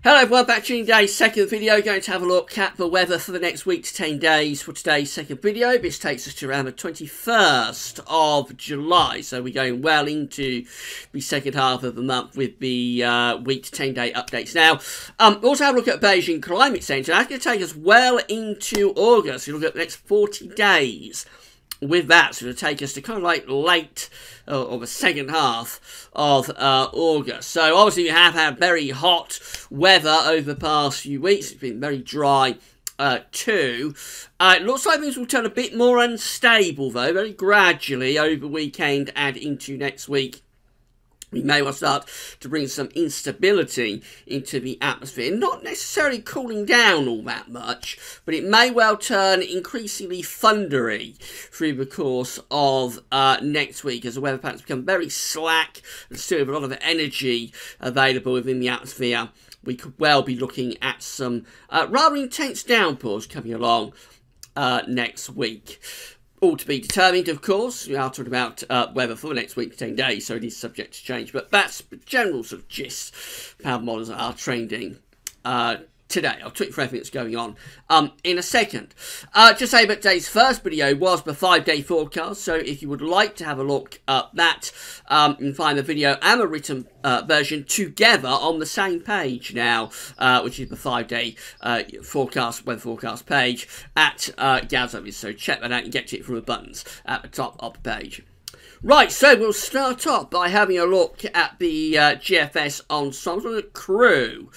Hello everyone, back to today's second video. Going to have a look at the weather for the next week to 10 days for today's second video. This takes us to around the 21st of July, so we're going well into the second half of the month with the week to 10 day updates. Now, also have a look at Beijing Climate Center. That's going to take us well into August. We'll look at the next 40 days with that, so it'll take us to kind of like late or the second half of August. So obviously we have had very hot weather over the past few weeks. It's been very dry too. It looks like things will turn a bit more unstable though, very gradually over the weekend and into next week. We may well start to bring some instability into the atmosphere. Not necessarily cooling down all that much, but it may well turn increasingly thundery through the course of next week as the weather patterns become very slack and still have a lot of energy available within the atmosphere. We could well be looking at some rather intense downpours coming along next week. All to be determined, of course. We are talking about weather for the next week to 10 days, so it is subject to change. But that's the general sort of gist of how models are trending today. I'll tweet for everything that's going on in a second. Just say that today's first video was the 5-day forecast, so if you would like to have a look at that, you can find the video and the written version together on the same page now, which is the 5-day forecast, weather forecast page at Gaz. So check that out and get to it from the buttons at the top of the page. Right, so we'll start off by having a look at the GFS ensemble at Crewe.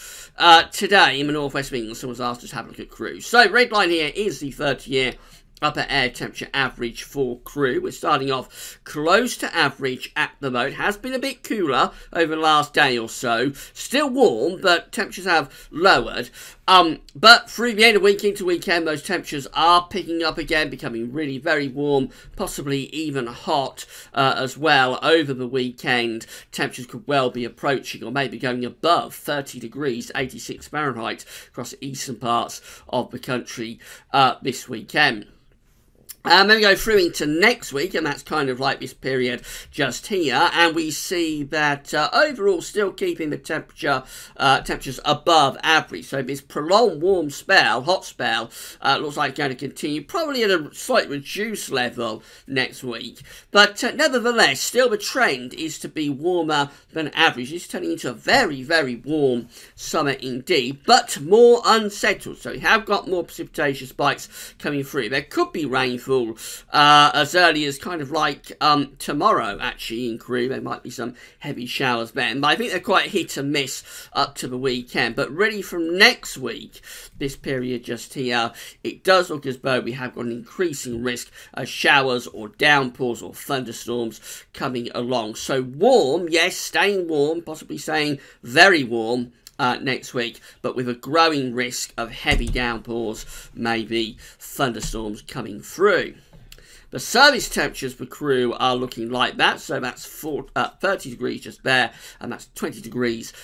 Today in the northwest of England, someone's asked us to have a look at Crewe. So red line here is the 30-year upper air temperature average for Crewe. We're starting off close to average at the moment. Has been a bit cooler over the last day or so. Still warm, but temperatures have lowered. But through the end of the week into weekend, those temperatures are picking up again, becoming really very warm, possibly even hot as well over the weekend. Temperatures could well be approaching or maybe going above 30 degrees, 86 Fahrenheit across the eastern parts of the country this weekend. Then we go through into next week, and that's kind of like this period just here, and we see that overall still keeping the temperatures above average. So this prolonged warm spell, hot spell, looks like it's going to continue, probably at a slightly reduced level next week. But nevertheless, still the trend is to be warmer than average. It's turning into a very, very warm summer indeed, but more unsettled. So we have got more precipitation spikes coming through. There could be rainfall as early as kind of like tomorrow actually in Crewe. There might be some heavy showers then, but I think they're quite hit and miss up to the weekend. But really from next week, this period just here, it does look as though we have got an increasing risk of showers or downpours or thunderstorms coming along. So warm, yes, staying warm, possibly staying very warm next week, but with a growing risk of heavy downpours, maybe thunderstorms coming through. The service temperatures for Crewe are looking like that, so that's 30 degrees just there, and that's 20 degrees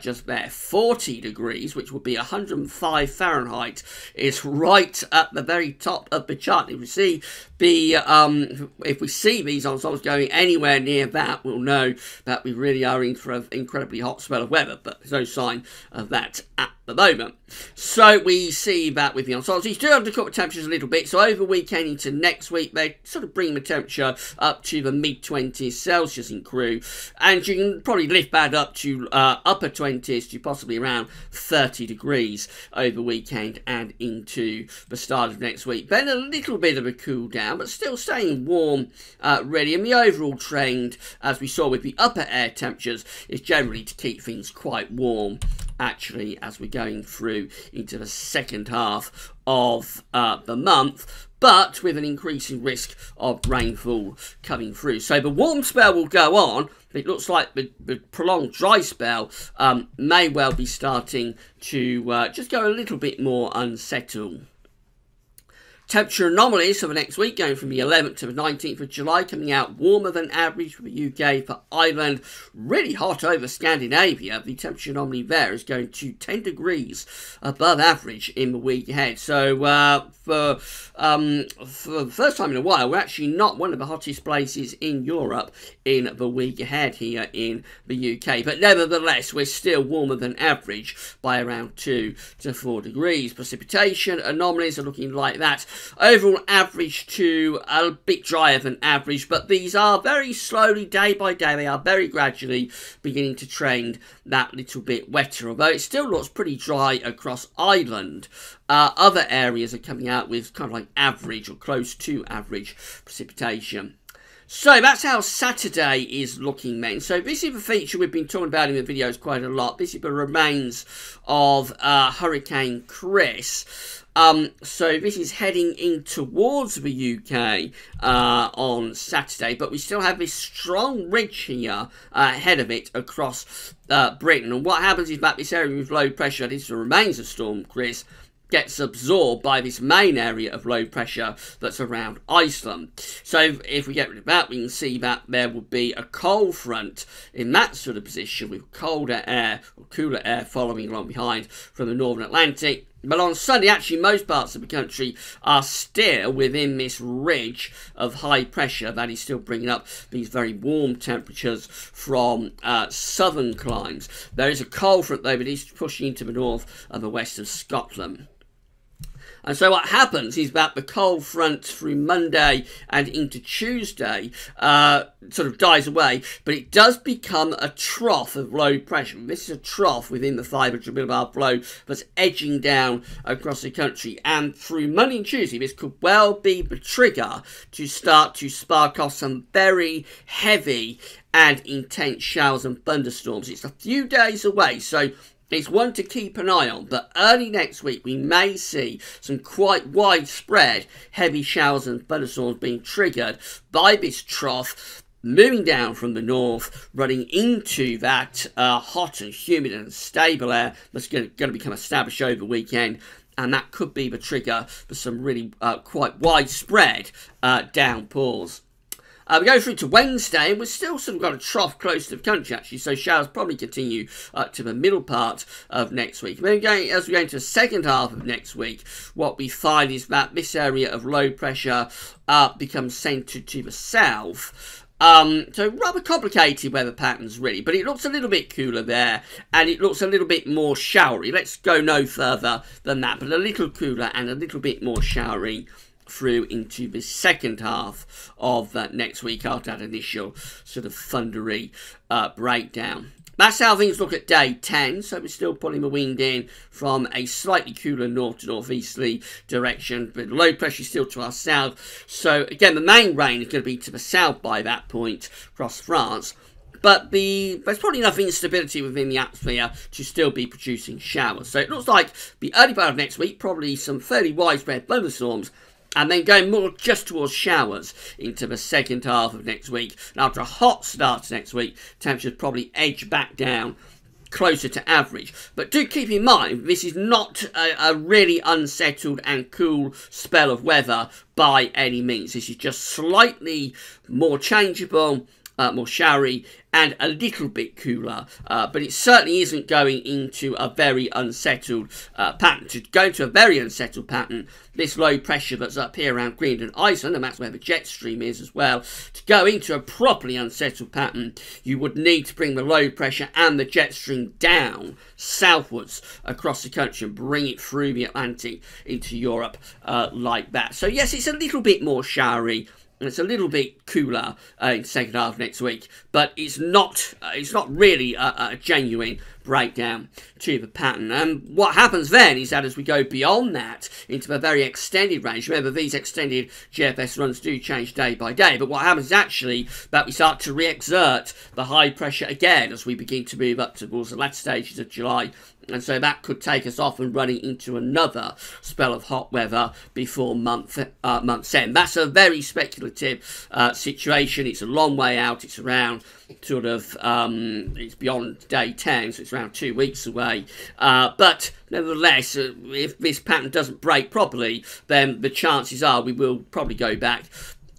just there. 40 degrees, which would be 105 Fahrenheit, is right at the very top of the chart. If we see if we see these ensembles going anywhere near that, we'll know that we really are in for an incredibly hot spell of weather, but there's no sign of that at the moment. So we see that with the ensembles. You do have to cut the temperatures a little bit, so over the weekend into next week, they sort of bring the temperature up to the mid-20s Celsius in Crewe, and you can probably lift that up to upper 20s to possibly around 30 degrees over the weekend and into the start of next week. Then a little bit of a cool down, but still staying warm really, and the overall trend, as we saw with the upper air temperatures, is generally to keep things quite warm actually as we're going through into the second half of the month, but with an increasing risk of rainfall coming through. So the warm spell will go on. It looks like the prolonged dry spell may well be starting to just go a little bit more unsettled. Temperature anomalies for the next week, going from the 11th to the 19th of July, coming out warmer than average for the UK, for Ireland, really hot over Scandinavia. The temperature anomaly there is going to 10 degrees above average in the week ahead. So for the first time in a while, we're actually not one of the hottest places in Europe in the week ahead here in the UK. But nevertheless, we're still warmer than average by around 2 to 4 degrees. Precipitation anomalies are looking like that. Overall average to a bit drier than average, but these are very slowly, day by day, they are very gradually beginning to trend that little bit wetter, although it still looks pretty dry across Ireland. Other areas are coming out with kind of like average or close to average precipitation. So that's how Saturday is looking then. So this is the feature we've been talking about in the videos quite a lot. This is the remains of Hurricane Chris. So this is heading in towards the UK on Saturday, but we still have this strong ridge here ahead of it across Britain. And what happens is that this area with low pressure, this is the remains of Storm Chris, gets absorbed by this main area of low pressure that's around Iceland. So if we get rid of that, we can see that there will be a cold front in that sort of position with colder air or cooler air following along behind from the Northern Atlantic. But on Sunday, actually, most parts of the country are still within this ridge of high pressure that is still bringing up these very warm temperatures from southern climes. There is a cold front, though, but it's pushing into the north and the west of Scotland. And so what happens is that the cold front through Monday and into Tuesday sort of dies away, but it does become a trough of low pressure. This is a trough within the 500 millibar flow that's edging down across the country. And through Monday and Tuesday, this could well be the trigger to start to spark off some very heavy and intense showers and thunderstorms. It's a few days away, so it's one to keep an eye on, but early next week we may see some quite widespread heavy showers and thunderstorms being triggered by this trough, moving down from the north, running into that hot and humid and unstable air that's going to become established over the weekend. And that could be the trigger for some really quite widespread downpours. We go through to Wednesday, and we've still sort of got a trough close to the country, actually, so showers probably continue to the middle part of next week. Then as we go into the second half of next week, what we find is that this area of low pressure becomes centred to the south. So rather complicated weather patterns, really, but it looks a little bit cooler there, and it looks a little bit more showery. Let's go no further than that, but a little cooler and a little bit more showery through into the second half of next week after that initial sort of thundery breakdown. That's how things look at day 10, so we're still pulling the wind in from a slightly cooler north to northeasterly direction, but low pressure still to our south. So again, the main rain is going to be to the south by that point across France. But there's probably enough instability within the atmosphere to still be producing showers. So it looks like the early part of next week, probably some fairly widespread thunderstorms, and then going more just towards showers into the second half of next week. And after a hot start to next week, temperatures probably edge back down closer to average. But do keep in mind, this is not a really unsettled and cool spell of weather by any means. This is just slightly more changeable, more showery, and a little bit cooler, but it certainly isn't going into a very unsettled pattern. To go to a very unsettled pattern, this low pressure that's up here around Greenland and Iceland, and that's where the jet stream is as well, to go into a properly unsettled pattern, you would need to bring the low pressure and the jet stream down southwards across the country and bring it through the Atlantic into Europe like that. So yes, it's a little bit more showery, and it's a little bit cooler in the second half of next week, but it's not really a genuine breakdown to the pattern. And what happens then is that as we go beyond that into a very extended range, remember these extended GFS runs do change day by day, but what happens is actually that we start to re-exert the high pressure again as we begin to move up towards the latter stages of July. And so that could take us off and running into another spell of hot weather before month's end. That's a very speculative situation. It's a long way out. It's around sort of, it's beyond day 10, so it's around 2 weeks away. But nevertheless, if this pattern doesn't break properly, then the chances are we will probably go back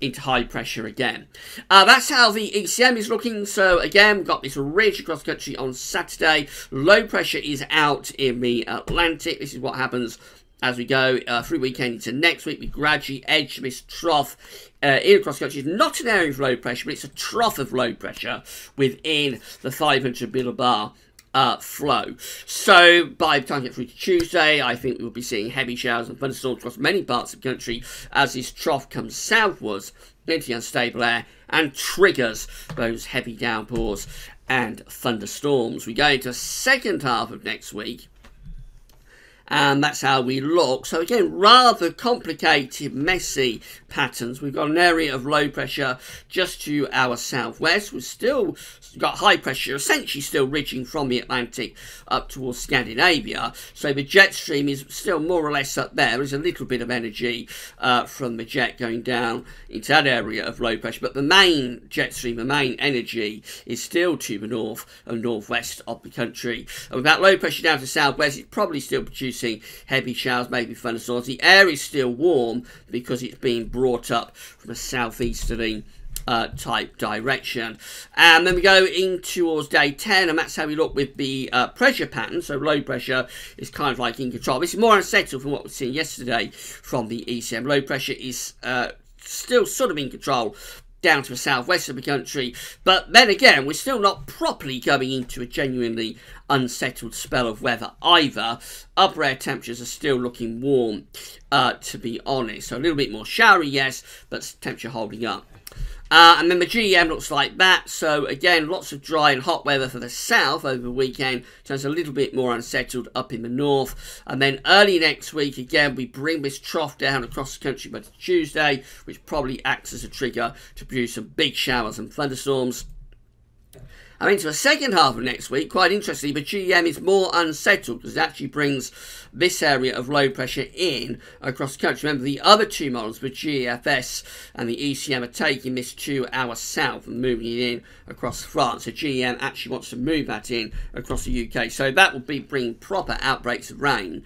into high pressure again. That's how the ECM is looking. So again, we've got this ridge across the country on Saturday. Low pressure is out in the Atlantic. This is what happens as we go through weekend into next week. We gradually edge this trough in across the country. It's not an area of low pressure, but it's a trough of low pressure within the 500 millibar flow. So by the time we get through to Tuesday, I think we will be seeing heavy showers and thunderstorms across many parts of the country as this trough comes southwards into the unstable air and triggers those heavy downpours and thunderstorms. We go into the second half of next week, and that's how we look. So again, rather complicated, messy patterns. We've got an area of low pressure just to our southwest. We've still got high pressure, essentially still ridging from the Atlantic up towards Scandinavia. So the jet stream is still more or less up there. There's a little bit of energy from the jet going down into that area of low pressure. But the main jet stream, the main energy, is still to the north and northwest of the country. And with that low pressure down to southwest, it's probably still producing heavy showers, maybe thunderstorms. The air is still warm because it's being brought up from a southeasterly type direction. And then we go in towards day 10, and that's how we look with the pressure pattern. So low pressure is kind of like in control. This is more unsettled from what we've seen yesterday from the ECM. Low pressure is still sort of in control down to the southwest of the country, but then again, we're still not properly going into a genuinely unsettled spell of weather either. Upper air temperatures are still looking warm, to be honest. So a little bit more showery, yes, but temperature holding up. And then the GEM looks like that. So again, lots of dry and hot weather for the south over the weekend. Turns a little bit more unsettled up in the north. And then early next week, again, we bring this trough down across the country by Tuesday, which probably acts as a trigger to produce some big showers and thunderstorms. And into the second half of next week, quite interestingly, the GEM is more unsettled because it actually brings this area of low pressure in across the country. Remember, the other two models, the GEFS and the ECM, are taking this to our south and moving it in across France. So GEM actually wants to move that in across the UK. So that will be bringing proper outbreaks of rain,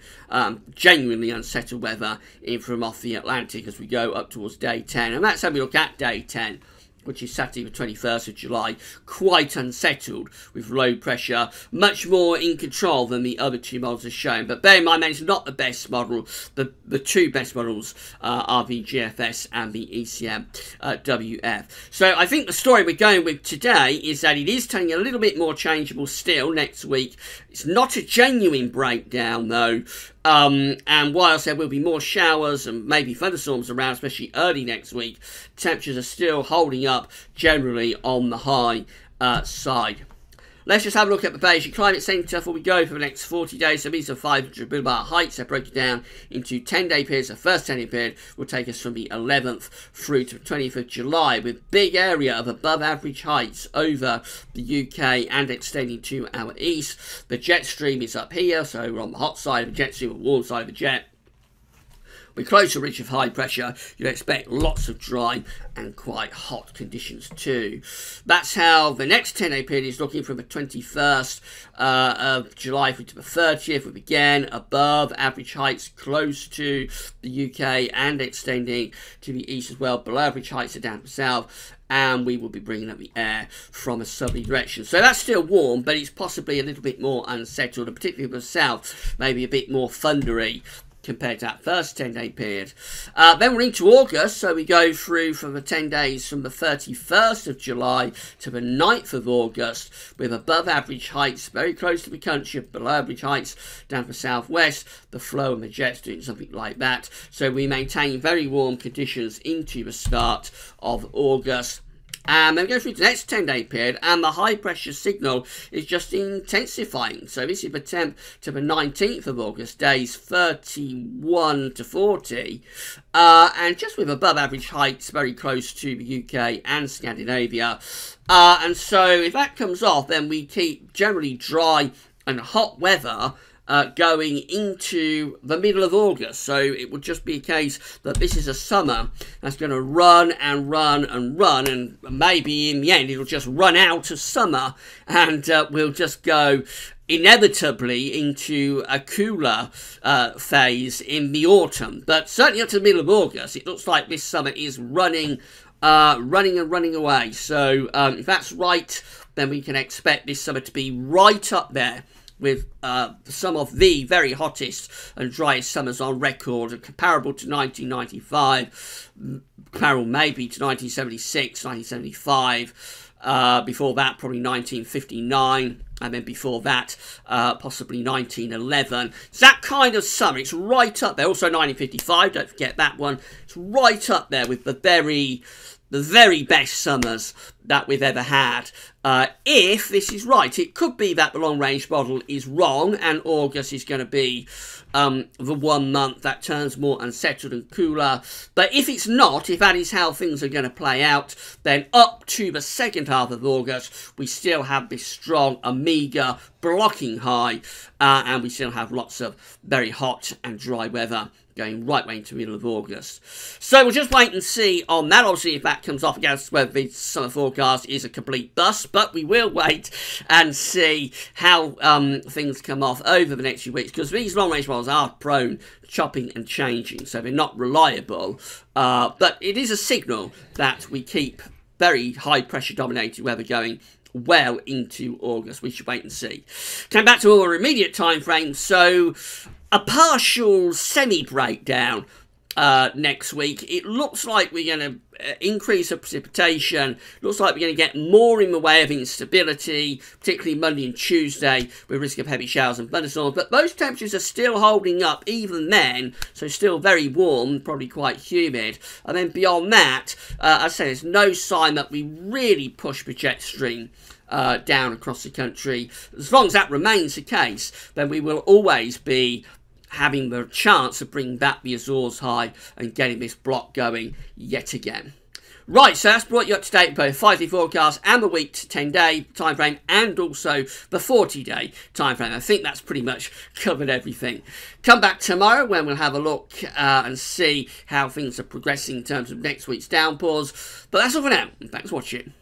genuinely unsettled weather in from off the Atlantic as we go up towards day 10. And that's how we look at day 10, which is Saturday the 21st of July, quite unsettled with low pressure, much more in control than the other two models are shown. But bear in mind, it's not the best model. The two best models are the GFS and the ECM WF. So I think the story we're going with today is that it is turning a little bit more changeable still next week. It's not a genuine breakdown though. And whilst there will be more showers and maybe thunderstorms around, especially early next week, temperatures are still holding up generally on the high side. Let's just have a look at the Beijing Climate Center before we go for the next 40 days. So these are 500 millibar heights. They're broken down into 10-day periods. The first 10-day period will take us from the 11th through to the 20th of July, with big area of above average heights over the UK and extending to our east. The jet stream is up here, so we're on the hot side of the jet stream, the warm side of the jet. We're close to a ridge of high pressure. You'd expect lots of dry and quite hot conditions too. That's how the next 10-day period is looking from the 21st of July through to the 30th, with again above average heights close to the UK and extending to the east as well. Below average heights are down to the south, and we will be bringing up the air from a southerly direction. So that's still warm, but it's possibly a little bit more unsettled, and particularly for the south, maybe a bit more thundery compared to that first 10-day period. Then we're into August, so we go through for the 10 days from the 31st of July to the 9th of August, with above average heights very close to the country, below average heights down to the southwest, the flow and the jets doing something like that. So we maintain very warm conditions into the start of August. And then we go through the next 10-day period, and the high pressure signal is just intensifying. So this is the 10th to the 19th of August, days 31 to 40, and just with above average heights very close to the UK and Scandinavia. And so if that comes off, then we keep generally dry and hot weather going into the middle of August. So it would just be a case that this is a summer that's going to run and run and run, and maybe in the end it'll just run out of summer, and we'll just go inevitably into a cooler phase in the autumn. But certainly up to the middle of August, it looks like this summer is running away. So if that's right, then we can expect this summer to be right up there with some of the very hottest and driest summers on record, comparable to 1995, comparable maybe to 1976, 1975, before that probably 1959, and then before that possibly 1911. It's that kind of summer. It's right up there. Also 1955, don't forget that one. It's right up there with the very best summers that we've ever had. If this is right, it could be that the long-range model is wrong and August is going to be the 1 month that turns more unsettled and cooler. But if it's not, if that is how things are going to play out, then up to the second half of August, we still have this strong Omega blocking high, and we still have lots of very hot and dry weather going right way into the middle of August. So we'll just wait and see on that. Obviously, if that comes off against whether the summer forecast is a complete bust, but we will wait and see how things come off over the next few weeks, because these long-range models are prone to chopping and changing, so they're not reliable. But it is a signal that we keep very high-pressure dominated weather going well into August. We should wait and see. Coming back to our immediate time frame, so a partial semi-breakdown next week. It looks like we're going to increase the precipitation. Looks like we're going to get more in the way of instability, particularly Monday and Tuesday, with risk of heavy showers and thunderstorms. But those temperatures are still holding up even then, so still very warm, probably quite humid. And then beyond that, I say there's no sign that we really push the jet stream down across the country. As long as that remains the case, then we will always be having the chance of bringing back the Azores high and getting this block going yet again. Right, so that's brought you up to date with both 5-day forecast and the week to 10-day time frame, and also the 40-day time frame. I think that's pretty much covered everything. Come back tomorrow when we'll have a look and see how things are progressing in terms of next week's downpours. But that's all for now. Thanks for watching.